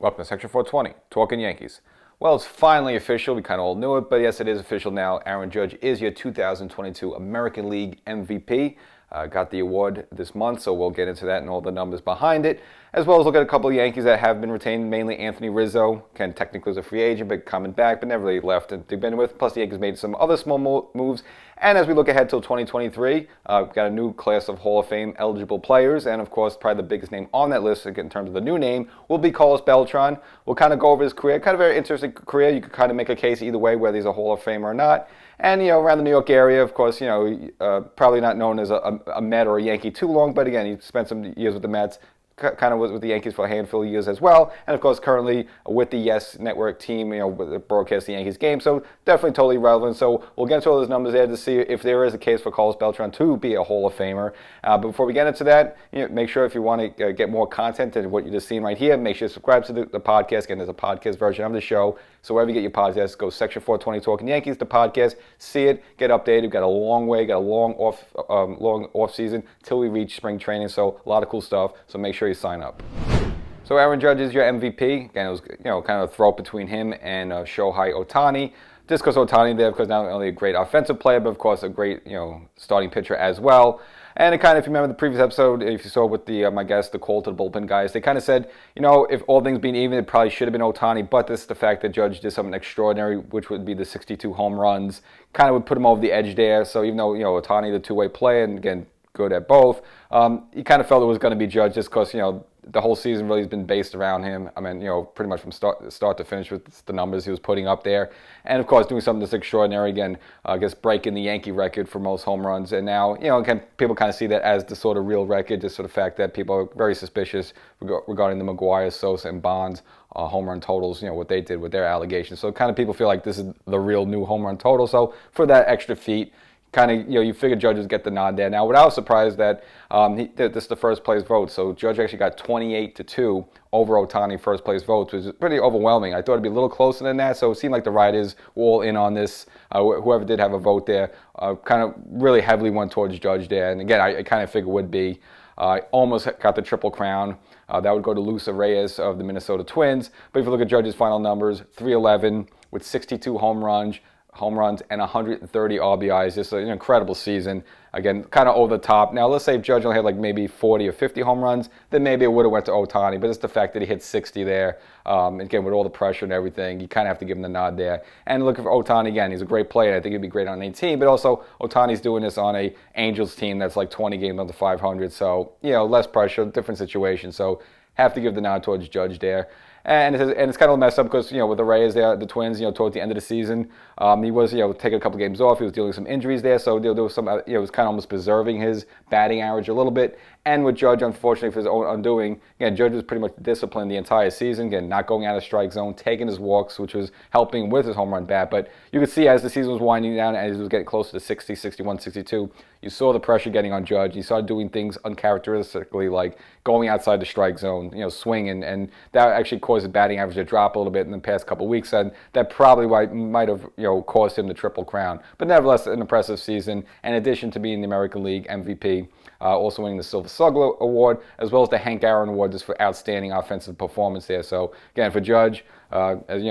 Welcome to Section 420, Talkin Yankees. Well, it's finally official. We kind of all knew it, but yes, it is official now. Aaron Judge is your 2022 American League MVP. Got the award this month, so we'll get into that and all the numbers behind it, as well as look at a couple of Yankees that have been retained, mainly Anthony Rizzo. Ken technically was a free agent, but coming back, but never really left to begin with. Plus, the Yankees made some other small moves. And as we look ahead till 2023, we've got a new class of Hall of Fame eligible players, and of course, probably the biggest name on that list, in terms of the new name, will be Carlos Beltran. We'll kind of go over his career, kind of a very interesting career. You could kind of make a case either way, whether he's a Hall of Famer or not. And, around the New York area, of course, probably not known as a Met or a Yankee too long, but again, he spent some years with the Mets, kind of was with the Yankees for a handful of years as well, and of course currently with the Yes Network team, broadcast the Yankees game, so definitely totally relevant. So we'll get into all those numbers there to see if there is a case for Carlos Beltran to be a Hall of Famer. But before we get into that, make sure if you want to get more content than what you just seen right here, make sure to subscribe to the podcast. Again, there's a podcast version of the show, so wherever you get your podcasts, go Section 420 Talkin Yankees, the podcast, see it, get updated. We've got a long way, got a long off season till we reach spring training, so a lot of cool stuff, so make sure you sign up. So Aaron Judge is your MVP. Again, it was kind of a throw between him and Shohei Ohtani. Just because Ohtani there, because not only a great offensive player, but of course a great starting pitcher as well. And it kind of, if you remember the previous episode, if you saw with the my guest, the call to the bullpen guys, they kind of said, if all things being even, it probably should have been Ohtani, but this is the fact that Judge did something extraordinary, which would be the 62 home runs, kind of would put him over the edge there. So even though Ohtani, the two-way player, and again good at both, he kind of felt it was going to be Judge just because the whole season really has been based around him. I mean, pretty much from start to finish with the numbers he was putting up there. And, of course, doing something that's extraordinary. Again, I guess breaking the Yankee record for most home runs. And now, again, people kind of see that as the sort of real record, just sort of fact that people are very suspicious regarding the McGuire, Sosa, and Bonds home run totals, what they did with their allegations. So kind of people feel like this is the real new home run total. So for that extra feat, kind of, you figure Judge would get the nod there. Now, what I was surprised that this is the first place vote. So Judge actually got 28-2 over Ohtani first place votes, which is pretty overwhelming. I thought it'd be a little closer than that. So it seemed like the writers were all in on this. Whoever did have a vote there kind of really heavily went towards Judge there. And again, I kind of figured would be. Almost got the Triple Crown. That would go to Luis Reyes of the Minnesota Twins. But if you look at Judge's final numbers, 311 with 62 home runs and 130 RBIs. Just an incredible season. Again, kind of over the top. Now, let's say if Judge only had like maybe 40 or 50 home runs, then maybe it would have went to Ohtani. But it's the fact that he hit 60 there. Again, with all the pressure and everything, you kind of have to give him the nod there. And look for Ohtani again. He's a great player. I think he'd be great on any team. But also, Ohtani's doing this on a Angels team that's like 20 games under 500. So, less pressure, different situation. So, have to give the nod towards Judge there. And it's kind of messed up because, with the Rays there, the Twins, towards the end of the season, he was, taking a couple games off. He was dealing with some injuries there. So there was some, it was kind of almost preserving his batting average a little bit. And with Judge, unfortunately, for his own undoing, again, Judge was pretty much disciplined the entire season. Again, not going out of strike zone, taking his walks, which was helping with his home run bat. But you could see as the season was winding down, as he was getting closer to 60, 61, 62, you saw the pressure getting on Judge. He started doing things uncharacteristically, like going outside the strike zone, swinging. And that actually caused his batting average to drop a little bit in the past couple of weeks. And that probably might have, caused him the Triple Crown. But nevertheless, an impressive season. In addition to being the American League MVP, also winning the Silver Slugger Award, as well as the Hank Aaron Award just for outstanding offensive performance there. So, again, for Judge, as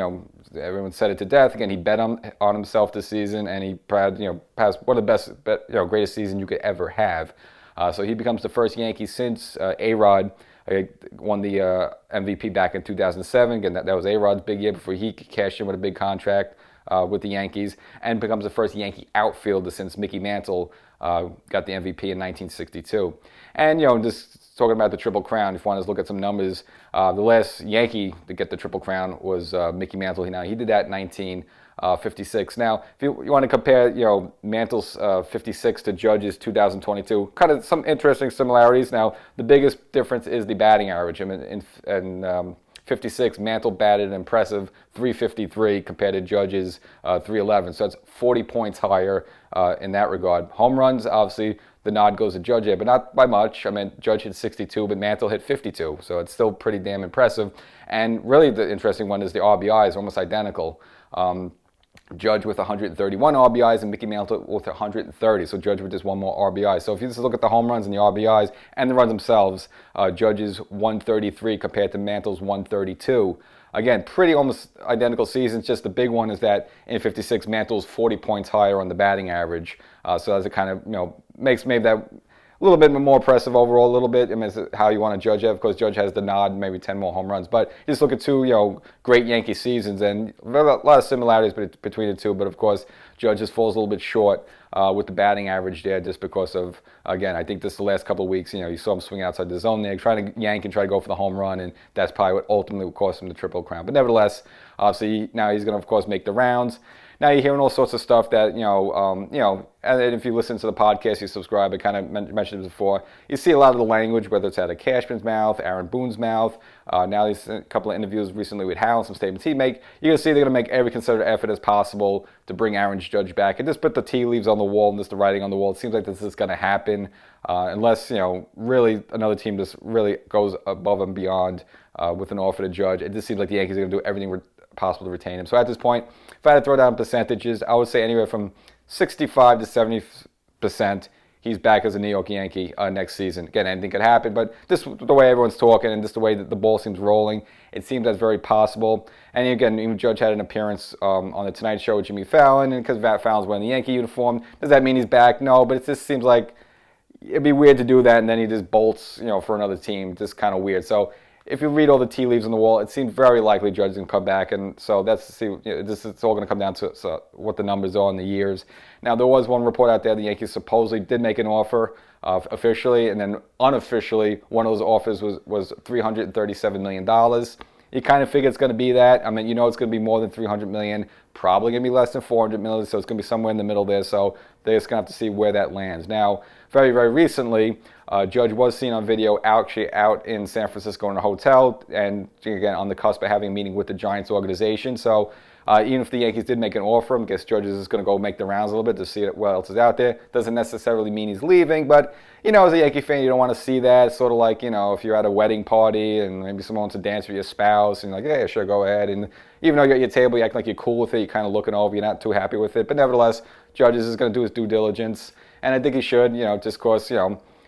everyone said it to death. Again, he bet on himself this season, and he passed one of the best, greatest season you could ever have. So he becomes the first Yankee since A-Rod won the MVP back in 2007. Again, that was A-Rod's big year before he cashed in with a big contract with the Yankees, and becomes the first Yankee outfielder since Mickey Mantle got the MVP in 1962. And, just talking about the Triple Crown, if you want to look at some numbers, the last Yankee to get the Triple Crown was Mickey Mantle. Now, he did that in 1956. Now, if you want to compare, Mantle's 56 to Judge's 2022, kind of some interesting similarities. Now, the biggest difference is the batting average. I mean, in 56, Mantle batted an impressive 353 compared to Judge's 311. So that's 40 points higher in that regard. Home runs, obviously, the nod goes to Judge there, but not by much. I mean, Judge hit 62, but Mantle hit 52. So it's still pretty damn impressive. And really the interesting one is the RBIs, almost identical. Judge with 131 RBIs and Mickey Mantle with 130. So Judge with just one more RBI. So if you just look at the home runs and the RBIs and the runs themselves, Judge's 133 compared to Mantle's 132. Again, pretty almost identical seasons. Just the big one is that in 56, Mantle's 40 points higher on the batting average. So that's a kind of, makes maybe that a little bit more impressive overall, a little bit. I mean, it's how you want to judge it. Of course, Judge has the nod, maybe 10 more home runs. But you just look at two, great Yankee seasons, and a lot of similarities between the two. But of course, Judge just falls a little bit short with the batting average there, just because of, again, I think this the last couple of weeks, you saw him swing outside the zone there, trying to yank and try to go for the home run, and that's probably what ultimately would cost him the Triple Crown. But nevertheless, obviously now he's going to, of course, make the rounds. Now you're hearing all sorts of stuff that, and if you listen to the podcast, you subscribe, I kind of mentioned it before, you see a lot of the language, whether it's out of Cashman's mouth, Aaron Boone's mouth, now there's a couple of interviews recently with Hal, some statements he made. You're going to see they're going to make every concerted effort as possible to bring Aaron Judge back and just put the tea leaves on the wall and just the writing on the wall. It seems like this is going to happen unless, really another team just really goes above and beyond with an offer to Judge. It just seems like the Yankees are going to do everything possible to retain him. So at this point, if I had to throw down percentages, I would say anywhere from 65 to 70% he's back as a New York Yankee next season. Again, anything could happen, but just the way everyone's talking and just the way that the ball seems rolling, it seems that's very possible. And again, even Judge had an appearance on the Tonight Show with Jimmy Fallon, and because Fallon's wearing the Yankee uniform, does that mean he's back? No, but it just seems like it'd be weird to do that, and then he just bolts, for another team. Just kind of weird. So if you read all the tea leaves on the wall, it seems very likely Judge is going to come back, and so it's all going to come down to what the numbers are in the years. Now, there was one report out there the Yankees supposedly did make an offer officially, and then unofficially, one of those offers was $337 million. You kind of figure it's going to be that. I mean, it's going to be more than $300 million, probably going to be less than $400 million, so it's going to be somewhere in the middle there, so they're just going to have to see where that lands. Now, very, very recently, Judge was seen on video actually out in San Francisco in a hotel, and again, on the cusp of having a meeting with the Giants organization. So even if the Yankees did make an offer, I guess Judge is just going to go make the rounds a little bit to see what else is out there. Doesn't necessarily mean he's leaving, but, as a Yankee fan, you don't want to see that. Sort of like, if you're at a wedding party and maybe someone wants to dance with your spouse, and you're like, yeah, sure, go ahead. And even though you're at your table, you act like you're cool with it, you're kind of looking over, you're not too happy with it. But nevertheless, Judge is going to do his due diligence. And I think he should, just because,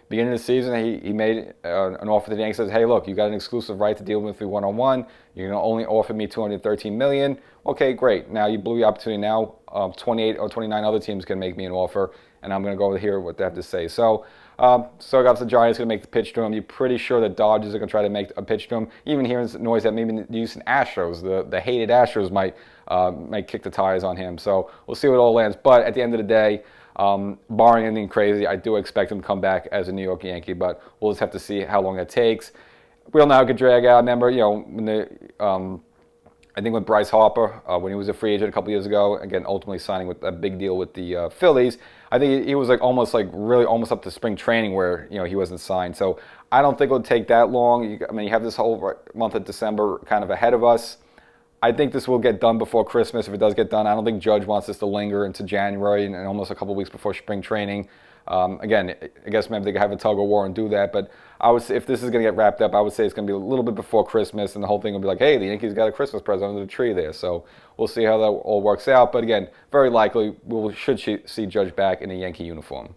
beginning of the season, he made an offer to the Yankees. Says, hey, look, you got an exclusive right to deal with me one-on-one. You're going to only offer me $213 million. Okay, great. Now you blew the opportunity. Now 28 or 29 other teams can make me an offer, and I'm going to go hear what they have to say. So obviously the Giants going to make the pitch to him. You're pretty sure the Dodgers are going to try to make a pitch to him. Even hearing noise that maybe the Houston Astros, the hated Astros, might kick the tires on him. So we'll see what all lands. But at the end of the day, barring anything crazy, I do expect him to come back as a New York Yankee, but we'll just have to see how long that takes. We don't know how it could drag out. Remember, I think with Bryce Harper, when he was a free agent a couple years ago, again, ultimately signing with a big deal with the Phillies, I think he was almost up to spring training where, he wasn't signed. So I don't think it'll take that long. You have this whole month of December kind of ahead of us. I think this will get done before Christmas. If it does get done, I don't think Judge wants this to linger into January and almost a couple of weeks before spring training. Again, I guess maybe they could have a tug of war and do that. But I would say if this is going to get wrapped up, I would say it's going to be a little bit before Christmas, and the whole thing will be like, hey, the Yankees got a Christmas present under the tree there. So we'll see how that all works out. But again, very likely we should see Judge back in a Yankee uniform.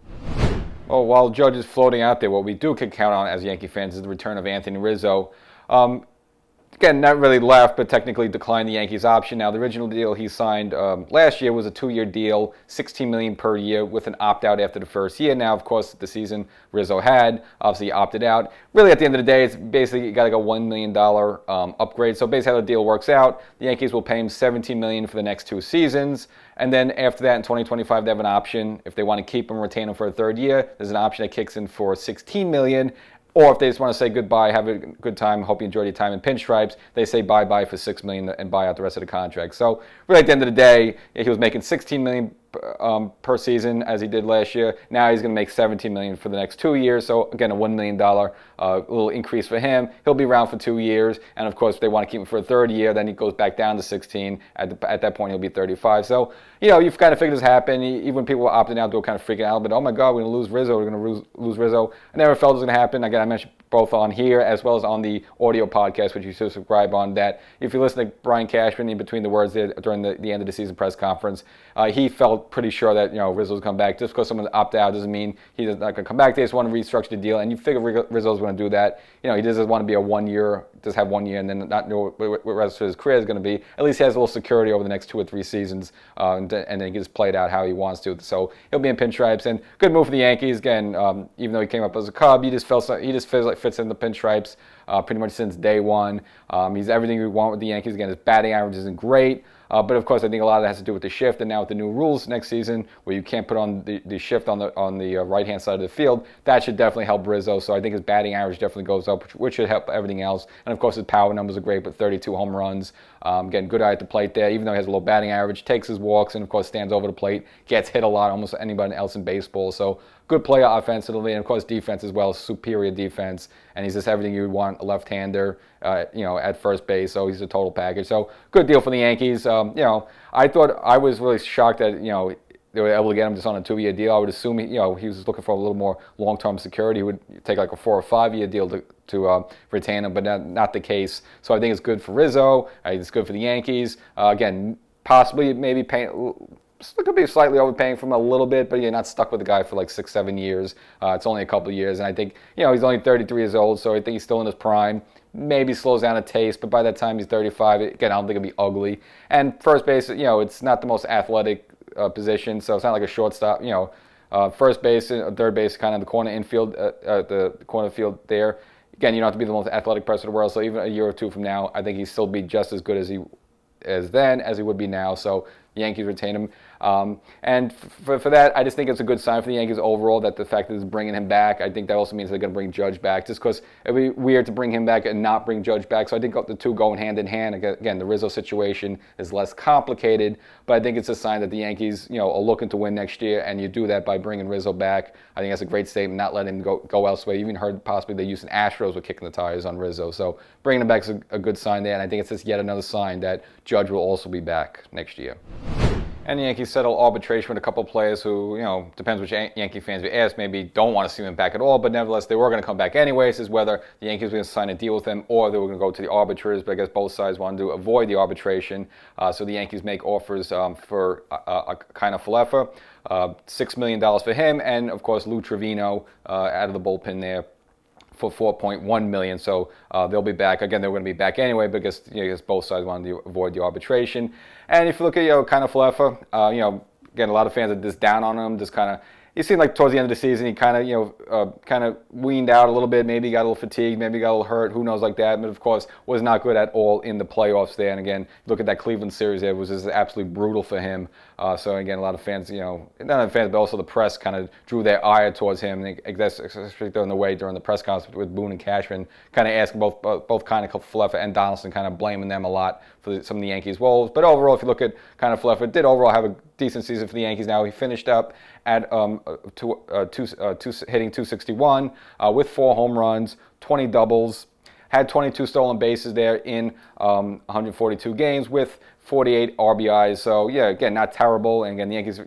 Well, while Judge is floating out there, what we do can count on as Yankee fans is the return of Anthony Rizzo. Again, not really left, but technically declined the Yankees option. Now, the original deal he signed last year was a 2-year deal, $16 million per year with an opt-out after the first year. Now, of course, the season Rizzo had, obviously he opted out. Really, at the end of the day, it's basically you got to go $1 million upgrade. So basically how the deal works out, the Yankees will pay him $17 million for the next 2 seasons. And then after that, in 2025, they have an option. If they want to keep him, retain him for a 3rd year, there's an option that kicks in for $16 million. Or if they just want to say goodbye, have a good time, hope you enjoyed your time in pinstripes, they say bye-bye for $6 million and buy out the rest of the contract. So really at the end of the day, he was making $16 million per season as he did last year. Now he's going to make $17 million for the next 2 years. So again, a $1 million little increase for him. He'll be around for 2 years, and of course, if they want to keep him for a third year, then he goes back down to 16. At that point, he'll be 35. So you've kind of figured this happen. Even when people were opting out, they were kind of freaking out. But oh my God, we're going to lose Rizzo. We're going to lose Rizzo. I never felt it was going to happen. Again, I mentioned both on here as well as on the audio podcast, which you should subscribe on, that if you listen to Brian Cashman in between the words there during the end of the season press conference, he felt pretty sure that Rizzo's come back. Just because someone opted out doesn't mean he's not going to come back. They just want to restructure the deal, and you figure Rizzo's going to do that. He doesn't want to be just have 1 year and then not know what the rest of his career is going to be. At least he has a little security over the next 2 or 3 seasons, and then he gets played out how he wants to. So he'll be in pinstripes, and good move for the Yankees. Again, even though he came up as a Cub, he just feels like fits in the pinstripes pretty much since day one. He's everything we want with the Yankees. Again, his batting average isn't great. But of course, I think a lot of that has to do with the shift, and now with the new rules next season, where you can't put on the shift on the right-hand side of the field, that should definitely help Rizzo. So I think his batting average definitely goes up, which should help everything else. And of course, his power numbers are great, but 32 home runs. Again, good eye at the plate there, even though he has a low batting average, takes his walks, and of course stands over the plate, gets hit a lot, almost anybody else in baseball. So good player offensively, and of course defense as well, superior defense, and he's just everything you would want a left-hander, at first base. So he's a total package. So good deal for the Yankees. I was really shocked that they were able to get him just on a 2-year deal. I would assume he was looking for a little more long-term security. He would take like a 4 or 5 year deal to retain him, but not the case. So I think it's good for Rizzo. It's good for the Yankees. Again, possibly maybe could be slightly overpaying for him a little bit, but you're not stuck with the guy for like 6-7 years. It's only a couple of years, and I think he's only 33 years old, so I think he's still in his prime. Maybe slows down a taste, but by that time he's 35. Again, I don't think it'll be ugly. And first base, it's not the most athletic position, so it's not like a shortstop. First base and third base, kind of the corner infield, the corner field there. Again, you don't have to be the most athletic person in the world. So even a year or 2 from now, I think he'll still be just as good as he would be now. So the Yankees retain him. And for that, I just think it's a good sign for the Yankees overall, that the fact that it's bringing him back. I think that also means they're going to bring Judge back, just because it would be weird to bring him back and not bring Judge back. So I think the two going hand in hand. Again, the Rizzo situation is less complicated, but I think it's a sign that the Yankees, are looking to win next year, and you do that by bringing Rizzo back. I think that's a great statement, not letting him go elsewhere. You even heard possibly the Houston Astros were kicking the tires on Rizzo. So bringing him back is a good sign there, and I think it's just yet another sign that Judge will also be back next year. And the Yankees settled arbitration with a couple of players who, depends which Yankee fans we ask, maybe don't want to see them back at all, but nevertheless, they were going to come back anyways. Is whether the Yankees were going to sign a deal with them or they were going to go to the arbiters, but I guess both sides wanted to avoid the arbitration. So the Yankees make offers for kind of Falefa, $6 million for him, and of course Lou Trevino out of the bullpen there for $4.1 million. So they'll be back. Again, they're going to be back anyway, because I guess both sides wanted to avoid the arbitration. And if you look at kind of Falefa, again, a lot of fans are just down on him. Just kind of, it seemed like towards the end of the season he kind of weaned out a little bit. Maybe he got a little fatigued. Maybe he got a little hurt. Who knows like that? But of course, was not good at all in the playoffs there. And again, look at that Cleveland series there. It was just absolutely brutal for him. So again, a lot of fans, not only fans, but also the press kind of drew their ire towards him. And that's especially during the press conference with Boone and Cashman, kind of asking both kind of Falefa and Donaldson, kind of blaming them a lot for some of the Yankees' woes. But overall, if you look at kind of Falefa, did overall have a decent season for the Yankees. Now he finished up at hitting 261 with 4 home runs, 20 doubles, had 22 stolen bases there in 142 games with 48 RBIs. So yeah, again, not terrible. And again, the Yankees,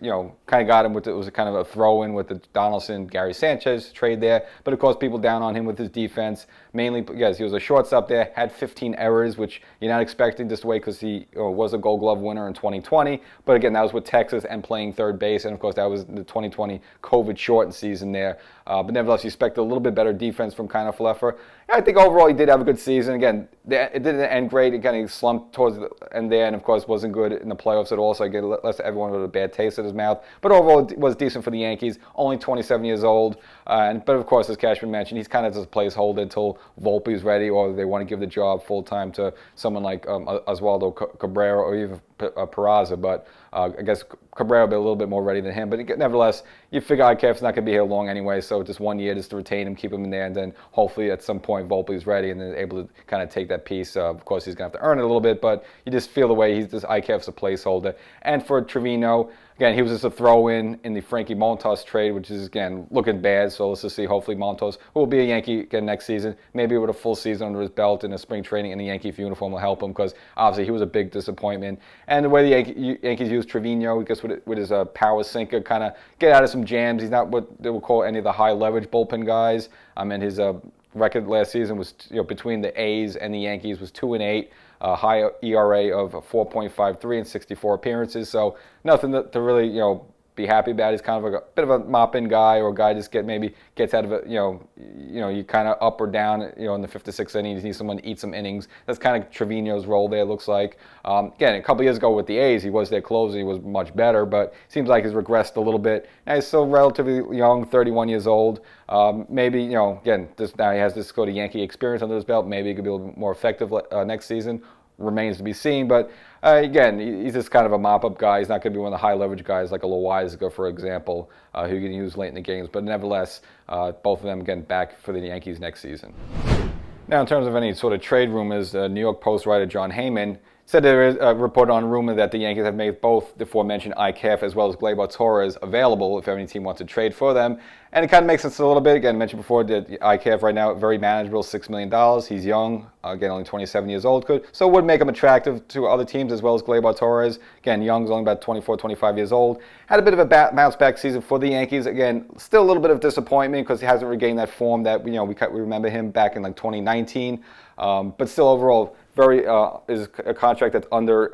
kind of got him with it was kind of a throw-in with the Donaldson, Gary Sanchez trade there. But of course, people down on him with his defense, mainly because he was a shortstop there, had 15 errors, which you're not expecting this way because he was a Gold Glove winner in 2020. But again, that was with Texas and playing third base, and of course, that was the 2020 COVID-shortened season there. But nevertheless, you expect a little bit better defense from kind of Falefa. I think overall he did have a good season. Again, it didn't end great. Again, he slumped towards the end there, and of course wasn't good in the playoffs at all. So I get left everyone with a bad taste in his mouth. But overall, it was decent for the Yankees. Only 27 years old, but of course, as Cashman mentioned, he's kind of just a placeholder until Volpe's ready, or they want to give the job full time to someone like Oswaldo Cabrera, or even Peraza, but I guess Cabrera will be a little bit more ready than him. But nevertheless, you figure IKF's not going to be here long anyway, so just 1 year just to retain him, keep him in there, and then hopefully at some point Volpe's ready and then able to kind of take that piece. Of course, he's going to have to earn it a little bit, but you just feel the way he's just IKF's a placeholder. And for Trevino, again, he was just a throw-in the Frankie Montas trade, which is, again, looking bad. So let's just see. Hopefully Montas, who will be a Yankee again next season, maybe with a full season under his belt and a spring training in the Yankee uniform will help him, because obviously he was a big disappointment. And the way the Yankees use Trevino, I guess with his power sinker, kind of get out of some jams. He's not what they would call any of the high-leverage bullpen guys. And his record last season was, between the A's and the Yankees was 2-8. High ERA of 4.53 and 64 appearances, so nothing to really be happy about. He's kind of a bit of a mop-in guy, or a guy just gets out of it. You kind of up or down. In the 5th to 6th inning, you need someone to eat some innings. That's kind of Trevino's role there. It looks like. Again, a couple years ago with the A's, he was their closer. He was much better, but seems like he's regressed a little bit. Now he's still relatively young, 31 years old. Maybe again, now he has this sort of Yankee experience under his belt. Maybe he could be a little more effective next season. Remains to be seen, but again, he's just kind of a mop-up guy. He's not going to be one of the high-leverage guys like a Loizaga, for example, who you can use late in the games. But nevertheless, both of them again back for the Yankees next season. Now, in terms of any sort of trade rumors, New York Post writer John Heyman said there is a report on rumor that the Yankees have made both the aforementioned IKF as well as Gleyber Torres available if any team wants to trade for them. And it kind of makes sense a little bit. Again, I mentioned before that IKF right now, very manageable, $6 million. He's young, again, only 27 years old. So it would make him attractive to other teams as well as Gleyber Torres. Again, Young's only about 24, 25 years old. Had a bit of a bounce back season for the Yankees. Again, still a little bit of disappointment because he hasn't regained that form that we remember him back in like 2019. But still overall, very is a contract that's under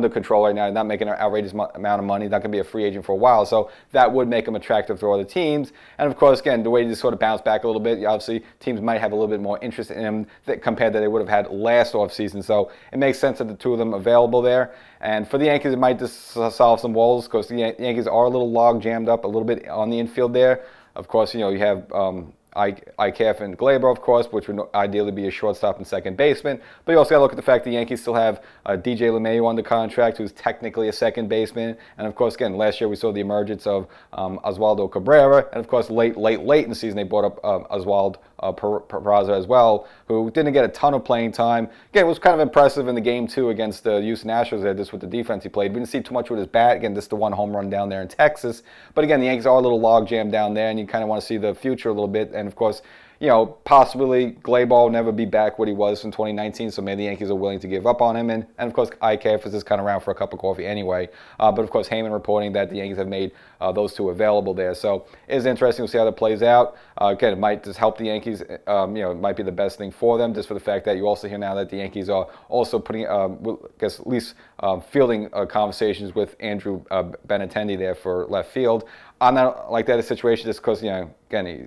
control right now, not making an outrageous amount of money, not going to be a free agent for a while, so that would make him attractive to other teams. And of course, again, the way he just sort of bounced back a little bit, obviously teams might have a little bit more interest in him compared to they would have had last offseason, so it makes sense that the two of them available there. And for the Yankees, it might just solve some woes because the Yankees are a little log jammed up a little bit on the infield there. Of course, you have IKF and Gleyber, of course, which would ideally be a shortstop and second baseman. But you also got to look at the fact the Yankees still have DJ LeMahieu under contract, who's technically a second baseman. And of course, again, last year we saw the emergence of Oswaldo Cabrera. And of course, late in the season, they brought up Oswald Peraza as well, who didn't get a ton of playing time. Again, it was kind of impressive in the game, too, against the Houston Astros there, just with the defense he played. We didn't see too much with his bat. Again, just the one home run down there in Texas. But again, the Yankees are a little log jam down there, and you kind of want to see the future a little bit. And of course, possibly Gleyber will never be back what he was in 2019, so maybe the Yankees are willing to give up on him. And of course, IKF is just kind of around for a cup of coffee anyway. But of course, Heyman reporting that the Yankees have made those two available there. So it's interesting. We'll see how that plays out. Again, it might just help the Yankees. It might be the best thing for them, just for the fact that you also hear now that the Yankees are also putting, I guess, at least fielding conversations with Andrew Benintendi there for left field. I'm not like that a situation just because, again, he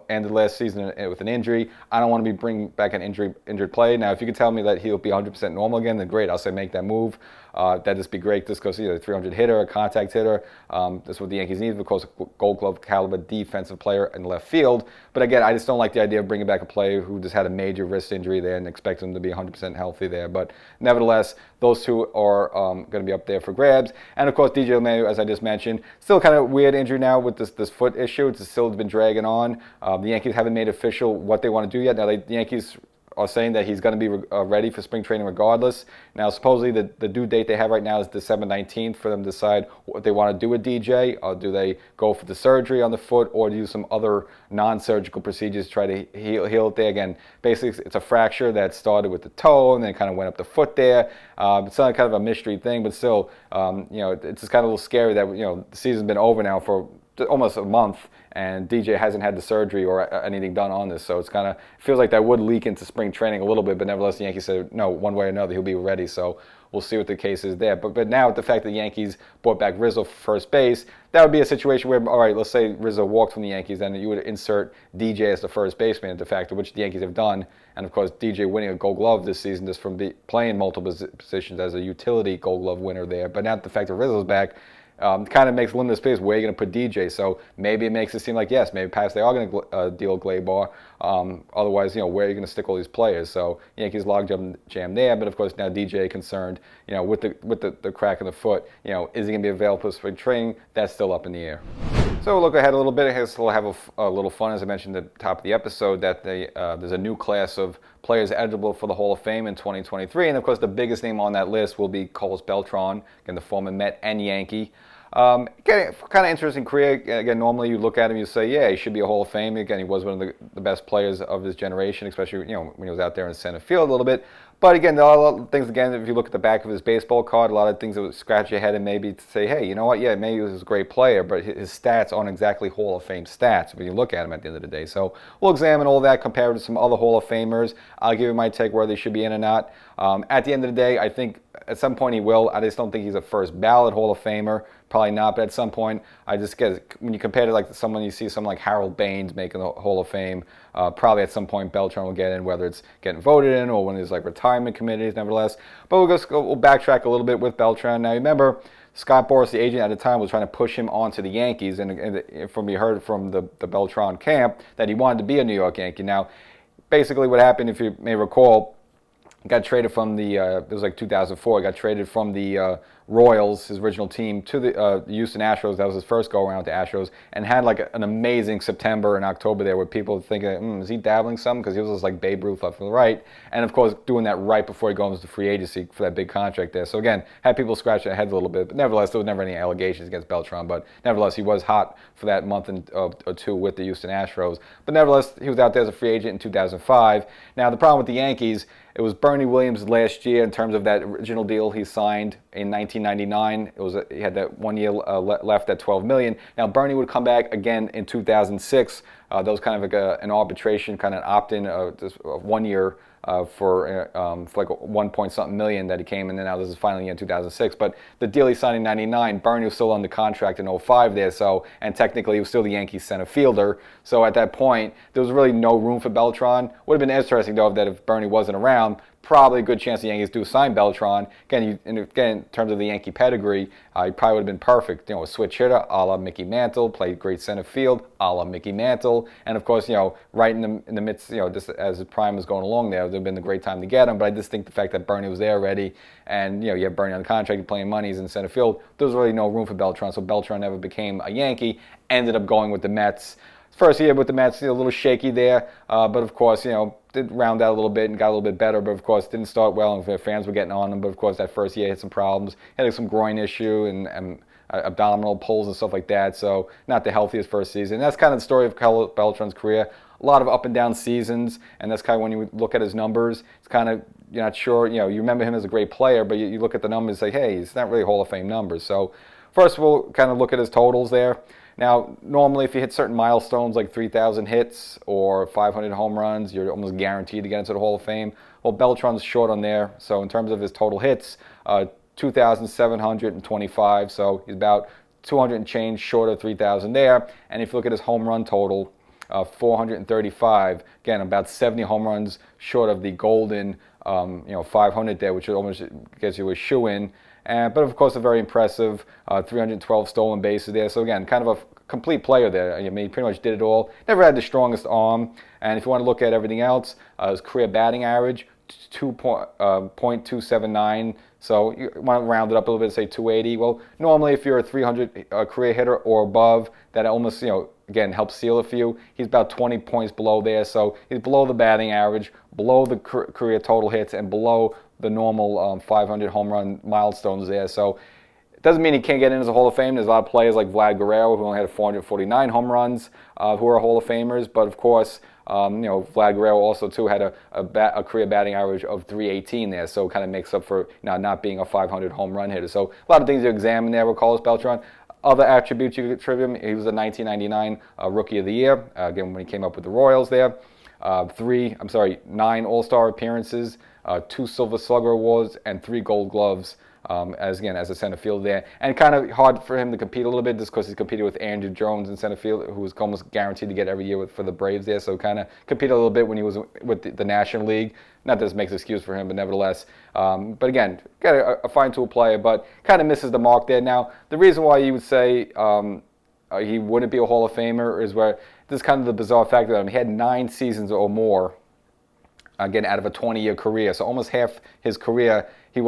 ended last season with an injury. I don't want to be bringing back an injured play. Now, if you could tell me that he'll be 100% normal again, then great. I'll say make that move. That'd just be great just because, a 300 hitter, a contact hitter. That's what the Yankees need, of course, a Gold Glove caliber defensive player in left field. But again, I just don't like the idea of bringing back a player who just had a major wrist injury there and expect him to be 100% healthy there. But nevertheless, those two are going to be up there for grabs. And of course, DJ LeMahieu, as I just mentioned, still kind of weird injury now with this foot issue. It's still been dragging on. The Yankees haven't made official what they want to do yet. Now, the Yankees are saying that he's going to be ready for spring training regardless. Now, supposedly the due date they have right now is December 19th for them to decide what they want to do with DJ. Or do they go for the surgery on the foot or do some other non-surgical procedures to try to heal it there? Again, basically, it's a fracture that started with the toe and then kind of went up the foot there. It's not kind of a mystery thing, but still, it's just kind of a little scary that, the season's been over now for almost a month, and DJ hasn't had the surgery or anything done on this, so it's kind of feels like that would leak into spring training a little bit. But nevertheless, the Yankees said no, one way or another, he'll be ready. So we'll see what the case is there. But now with the fact that the Yankees brought back Rizzo for first base, that would be a situation where, all right, let's say Rizzo walked from the Yankees, then you would insert DJ as the first baseman, de facto, which the Yankees have done. And of course, DJ winning a Gold Glove this season just from playing multiple positions as a utility Gold Glove winner there. But now the fact that Rizzo's back, kind of makes limited space where you're going to put DJ. So maybe it makes it seem like, yes, maybe perhaps they are going to deal Gleyber. Otherwise, where are you going to stick all these players? So Yankees jam there, but of course now DJ concerned, with the crack in the foot, is he going to be available for spring training? That's still up in the air. So we'll look ahead a little bit. I guess we'll have a little fun, as I mentioned at the top of the episode, that there's a new class of players eligible for the Hall of Fame in 2023. And of course, the biggest name on that list will be Carlos Beltran, again, the former Met and Yankee. Again, kind of interesting career. Again, normally you look at him, you say, yeah, he should be a Hall of Fame. Again, he was one of the best players of his generation, especially when he was out there in center field a little bit. But again, there are a lot of things, again, if you look at the back of his baseball card, a lot of things that would scratch your head and maybe to say, hey, you know what, yeah, maybe he was a great player, but his stats aren't exactly Hall of Fame stats when you look at him at the end of the day. So we'll examine all that, compare it to some other Hall of Famers. I'll give you my take whether they should be in or not. At the end of the day, I think at some point he will. I just don't think he's a first ballot Hall of Famer. Probably not, but at some point, I just guess when you compare it to like someone, you see someone like Harold Baines making the Hall of Fame, probably at some point Beltran will get in, whether it's getting voted in or one of his like retirement committees, nevertheless. But we'll backtrack a little bit with Beltran. Now, remember, Scott Boras, the agent at the time, was trying to push him onto the Yankees, and from you heard from the Beltran camp that he wanted to be a New York Yankee. Now, basically what happened, if you may recall, got traded from the, it was like 2004, got traded from the Royals, his original team, to the Houston Astros. That was his first go-around to Astros, and had like an amazing September and October there where people thinking, is he dabbling some? Because he was just like Babe Ruth left and right. And of course, doing that right before he goes to free agency for that big contract there. So again, had people scratch their heads a little bit, but nevertheless, there was never any allegations against Beltran. But nevertheless, he was hot for that month or two with the Houston Astros. But nevertheless, he was out there as a free agent in 2005. Now, the problem with the Yankees, it was Bernie Williams last year in terms of that original deal he signed in 1999. He had that 1 year left at $12 million. Now Bernie would come back again in 2006. That was kind of like an arbitration, kind of an opt-in, just 1 year for like 1 point something million that he came, and then now this is finally in 2006. But the deal he signed in 99, Bernie was still under contract in 05 there, and technically he was still the Yankees center fielder. So at that point, there was really no room for Beltran. Would have been interesting though that if Bernie wasn't around, probably a good chance the Yankees do sign Beltran. Again, in terms of the Yankee pedigree, he probably would have been perfect. A switch hitter, a la Mickey Mantle, played great center field, a la Mickey Mantle, and of course, right in the midst, just as his prime was going along there, it would have been a great time to get him. But I just think the fact that Bernie was there already, and you have Bernie on the contract, playing money, he's in center field. There was really no room for Beltran, so Beltran never became a Yankee. Ended up going with the Mets. First year with the Mets, a little shaky there, but of course, did round out a little bit and got a little bit better, but of course didn't start well, and the fans were getting on him. But of course, that first year had some problems. He had some groin issue and abdominal pulls and stuff like that, so not the healthiest first season. And that's kind of the story of Carlos Beltran's career. A lot of up and down seasons, and that's kind of when you look at his numbers, it's kind of, you're not sure, you remember him as a great player, but you look at the numbers and say, hey, it's not really Hall of Fame numbers. So first we'll kind of look at his totals there. Now, normally if you hit certain milestones like 3,000 hits or 500 home runs, you're almost guaranteed to get into the Hall of Fame. Well, Beltran's short on there. So in terms of his total hits, 2,725. So he's about 200 and change short of 3,000 there. And if you look at his home run total, 435. Again, about 70 home runs short of the golden, 500 there, which almost gets you a shoe-in. But of course, a very impressive 312 stolen bases there. So again, kind of a complete player there. I mean, he pretty much did it all. Never had the strongest arm. And if you want to look at everything else, his career batting average, 2.279. So you want to round it up a little bit, say 280. Well, normally if you're a 300 career hitter or above, that almost, again, helps seal it for you. He's about 20 points below there. So he's below the batting average, below the career total hits, and below the normal 500 home run milestones there. So it doesn't mean he can't get into the Hall of Fame. There's a lot of players like Vlad Guerrero who only had 449 home runs who are Hall of Famers. But of course, Vlad Guerrero also too had a career batting average of 318 there. So it kind of makes up for not being a 500 home run hitter. So a lot of things to examine there with Carlos Beltran. Other attributes you could attribute him, he was a 1999 Rookie of the Year, again when he came up with the Royals there. 9 All-Star appearances, 2 Silver Slugger awards, and 3 Gold Gloves as a center fielder there. And kind of hard for him to compete a little bit just because he's competed with Andrew Jones in center field, who was almost guaranteed to get every year for the Braves there. So kind of competed a little bit when he was with the National League. Not that this makes an excuse for him, but nevertheless. But again, got a fine tool player, but kind of misses the mark there. Now, the reason why you would say he wouldn't be a Hall of Famer is where this is kind of the bizarre fact that he had 9 seasons or more, again, out of a 20-year career. So almost half his career, he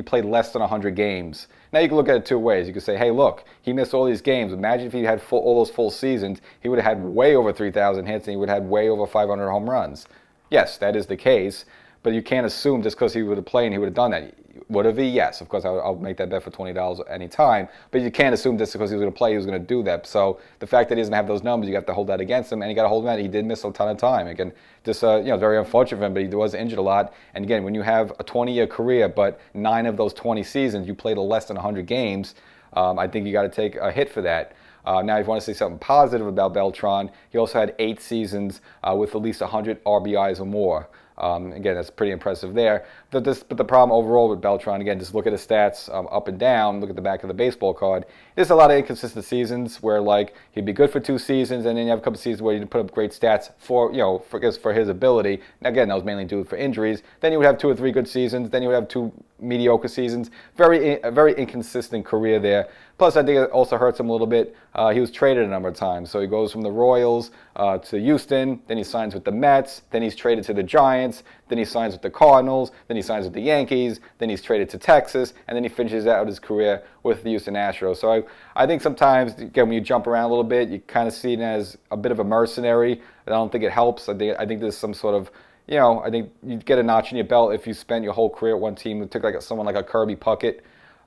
played less than 100 games. Now you can look at it 2 ways. You can say, hey, look, he missed all these games. Imagine if he had all those full seasons, he would have had way over 3,000 hits and he would have had way over 500 home runs. Yes, that is the case, but you can't assume just because he would have played and he would have done that. Would have he? Yes. Of course, I'll make that bet for $20 any time, but you can't assume just because he was going to play, he was going to do that. So the fact that he doesn't have those numbers, you have to hold that against him, and you got to hold him out. He did miss a ton of time. Again, just very unfortunate for him, but he was injured a lot. And again, when you have a 20-year career, but 9 of those 20 seasons you played less than 100 games, I think you got to take a hit for that. Now, if you want to say something positive about Beltran, he also had 8 seasons with at least 100 RBIs or more. Again, that's pretty impressive there. But the problem overall with Beltran, again, just look at his stats up and down, look at the back of the baseball card. There's a lot of inconsistent seasons where, like, he'd be good for 2 seasons, and then you have a couple of seasons where he'd put up great stats for his ability. Now, again, that was mainly due for injuries. Then he would have 2 or 3 good seasons. Then he would have 2 mediocre seasons. A very inconsistent career there. Plus, I think it also hurts him a little bit. He was traded a number of times. So he goes from the Royals to Houston, then he signs with the Mets, then he's traded to the Giants, then he signs with the Cardinals, then he signs with the Yankees, then he's traded to Texas, and then he finishes out his career with the Houston Astros. So I think sometimes, again, when you jump around a little bit, you kind of see it as a bit of a mercenary. I don't think it helps. I think there's some sort of, I think you get a notch in your belt if you spend your whole career at one team. It took someone like a Kirby Puckett.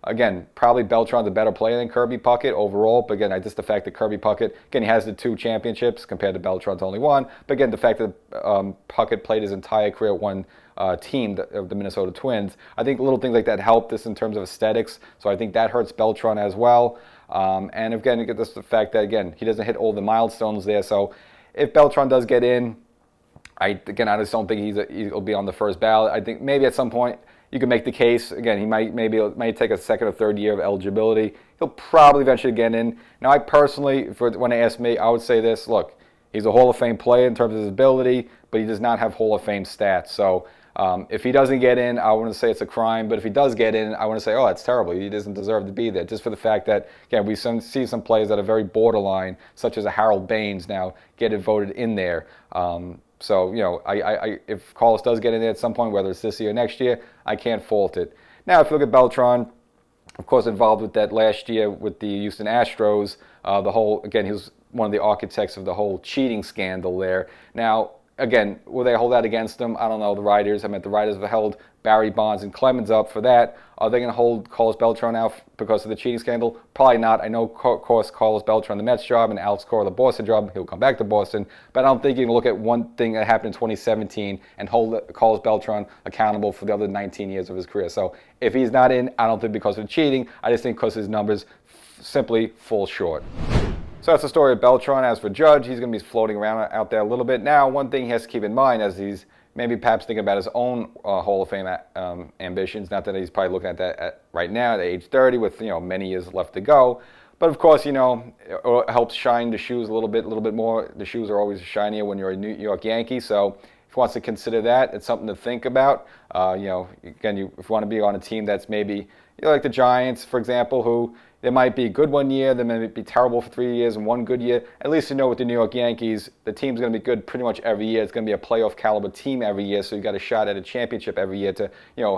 Again, probably Beltran's a better player than Kirby Puckett overall, but again, just the fact that Kirby Puckett, again, he has the 2 championships compared to Beltran's only 1, but again, the fact that Puckett played his entire career at one team, of the Minnesota Twins, I think little things like that help this in terms of aesthetics, so I think that hurts Beltran as well. And again, you get this the fact that, again, he doesn't hit all the milestones there, so if Beltran does get in, I just don't think he'll be on the first ballot. I think maybe at some point you can make the case. Again, he might take a 2nd or 3rd year of eligibility. He'll probably eventually get in. Now, I personally, when they ask me, I would say this: look, he's a Hall of Fame player in terms of his ability, but he does not have Hall of Fame stats. So if he doesn't get in, I wouldn't say it's a crime. But if he does get in, I want to say, oh, that's terrible. He doesn't deserve to be there. Just for the fact that, again, we see some players that are very borderline, such as a Harold Baines now, get it voted in there. So, if Carlos does get in there at some point, whether it's this year or next year, I can't fault it. Now, if you look at Beltran, of course, involved with that last year with the Houston Astros, he was one of the architects of the whole cheating scandal there. Now, again, will they hold that against him? I don't know. The writers have held Barry Bonds and Clemens up for that. Are they going to hold Carlos Beltran out because of the cheating scandal? Probably not. I know, of course, Carlos Beltran, the Mets job, and Alex Cora, the Boston job. He'll come back to Boston. But I don't think you can look at one thing that happened in 2017 and hold Carlos Beltran accountable for the other 19 years of his career. So if he's not in, I don't think because of cheating. I just think because his numbers simply fall short. So that's the story of Beltran. As for Judge, he's going to be floating around out there a little bit. Now, one thing he has to keep in mind as he's maybe perhaps thinking about his own Hall of Fame ambitions, not that he's probably looking at that right now at age 30 with many years left to go. But of course, it helps shine the shoes a little bit more. The shoes are always shinier when you're a New York Yankee. So if he wants to consider that, it's something to think about. Again, if you want to be on a team that's maybe like the Giants, for example, who they might be good one year, they might be terrible for 3 years and one good year. At least with the New York Yankees, the team's going to be good pretty much every year. It's going to be a playoff caliber team every year, so you've got a shot at a championship every year to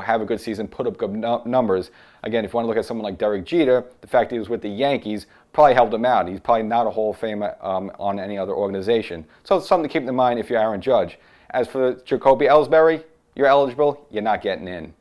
have a good season, put up good numbers. Again, if you want to look at someone like Derek Jeter, the fact that he was with the Yankees probably helped him out. He's probably not a Hall of Famer on any other organization. So it's something to keep in mind if you're Aaron Judge. As for Jacoby Ellsbury, you're eligible, you're not getting in.